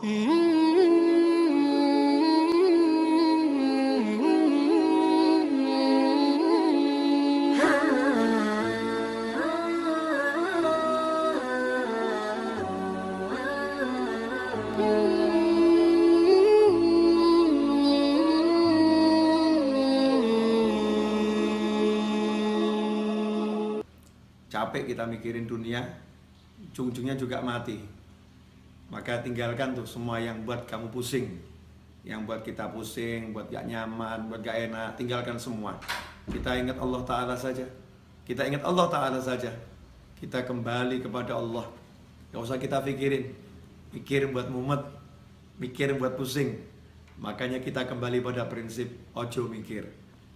Capek kita mikirin dunia, ujung-ujungnya juga mati. Maka tinggalkan tuh semua yang buat kamu pusing, yang buat kita pusing, buat gak nyaman, buat gak enak. Tinggalkan semua. Kita ingat Allah Ta'ala saja. Kita ingat Allah Ta'ala saja. Kita kembali kepada Allah. Gak usah kita pikirin. Mikir buat mumet, mikir buat pusing. Makanya kita kembali pada prinsip ojo mikir,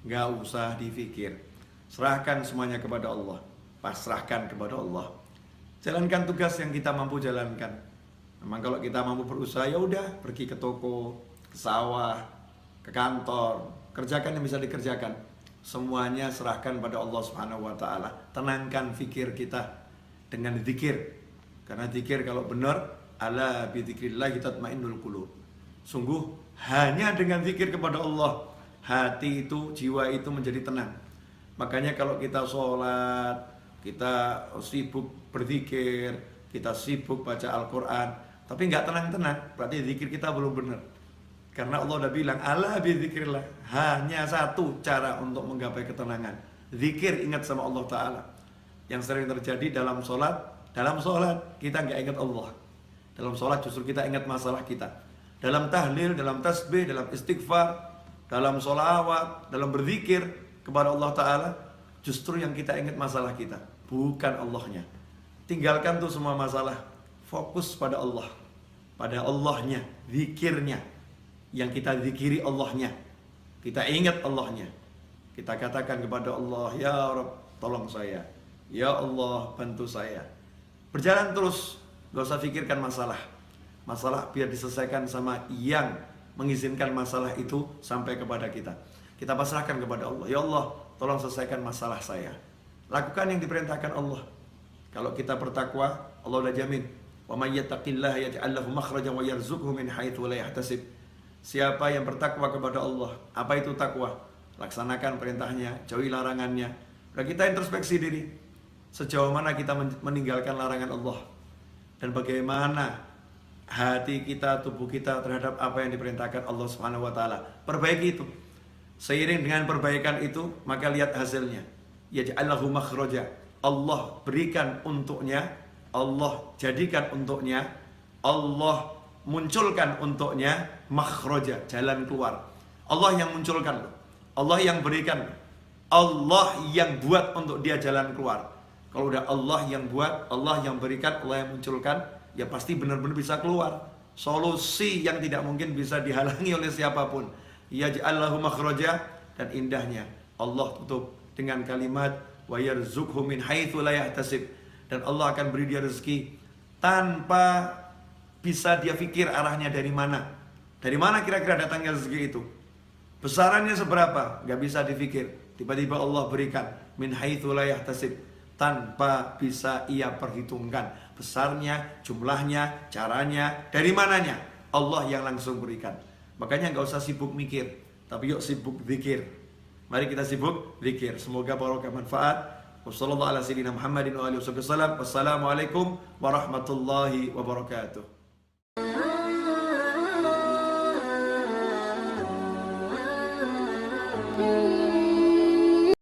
gak usah dipikir. Serahkan semuanya kepada Allah. Pasrahkan kepada Allah. Jalankan tugas yang kita mampu jalankan. Memang kalau kita mampu berusaha, ya udah, pergi ke toko, ke sawah, ke kantor, kerjakan yang bisa dikerjakan. Semuanya serahkan pada Allah Subhanahu wa taala. Tenangkan fikir kita dengan zikir. Karena zikir kalau benar, ala bi dzikrillah tatmainnul qulub. Sungguh hanya dengan zikir kepada Allah, hati itu, jiwa itu menjadi tenang. Makanya kalau kita sholat, kita sibuk berzikir, kita sibuk baca Al-Quran, tapi nggak tenang-tenang, berarti zikir kita belum benar. Karena Allah udah bilang, ala bizikrillah, hanya satu cara untuk menggapai ketenangan, zikir, ingat sama Allah Ta'ala. Yang sering terjadi dalam sholat kita nggak ingat Allah. Dalam sholat justru kita ingat masalah kita. Dalam tahlil, dalam tasbih, dalam istighfar, dalam sholawat, dalam berzikir kepada Allah Ta'ala, justru yang kita ingat masalah kita, bukan Allahnya. Tinggalkan tuh semua masalah, fokus pada Allah, pada Allahnya, zikirnya. Yang kita zikiri Allahnya, kita ingat Allahnya. Kita katakan kepada Allah, ya Rabb, tolong saya, ya Allah, bantu saya. Berjalan terus, gak usah pikirkan masalah. Masalah biar diselesaikan sama yang mengizinkan masalah itu sampai kepada kita. Kita pasrahkan kepada Allah, ya Allah, tolong selesaikan masalah saya. Lakukan yang diperintahkan Allah. Kalau kita bertakwa, Allah udah jamin, wa may yattaqillaha yaj'al lahu makhrajan wa yarzuqhu min haitsu la yahtasib. Siapa yang bertakwa kepada Allah, apa itu takwa? Laksanakan perintahnya, jauhi larangannya. Nah, kita introspeksi diri. Sejauh mana kita meninggalkan larangan Allah, dan bagaimana hati kita, tubuh kita terhadap apa yang diperintahkan Allah Subhanahu wa taala. Perbaiki itu. Seiring dengan perbaikan itu, maka lihat hasilnya. Yaj'allahu makhraja. Allah berikan untuknya, Allah jadikan untuknya, Allah munculkan untuknya makhraja, jalan keluar. Allah yang munculkan, Allah yang berikan, Allah yang buat untuk dia jalan keluar. Kalau udah Allah yang buat, Allah yang berikan, Allah yang munculkan, ya pasti benar-benar bisa keluar. Solusi yang tidak mungkin bisa dihalangi oleh siapapun. Yaj'allahu makhraja, dan indahnya Allah tutup dengan kalimat wa yarzuqhu min haitsu la yahtasib, dan Allah akan beri dia rezeki tanpa bisa dia pikir arahnya dari mana. Dari mana kira-kira datangnya rezeki itu? Besarannya seberapa? Gak bisa dipikir. Tiba-tiba Allah berikan min haitsu la yahtasib, tanpa bisa ia perhitungkan besarnya, jumlahnya, caranya, dari mananya. Allah yang langsung berikan. Makanya gak usah sibuk mikir, tapi yuk sibuk zikir. Mari kita sibuk zikir. Semoga barokah manfaat. Wassalamualaikum warahmatullahi wabarakatuh.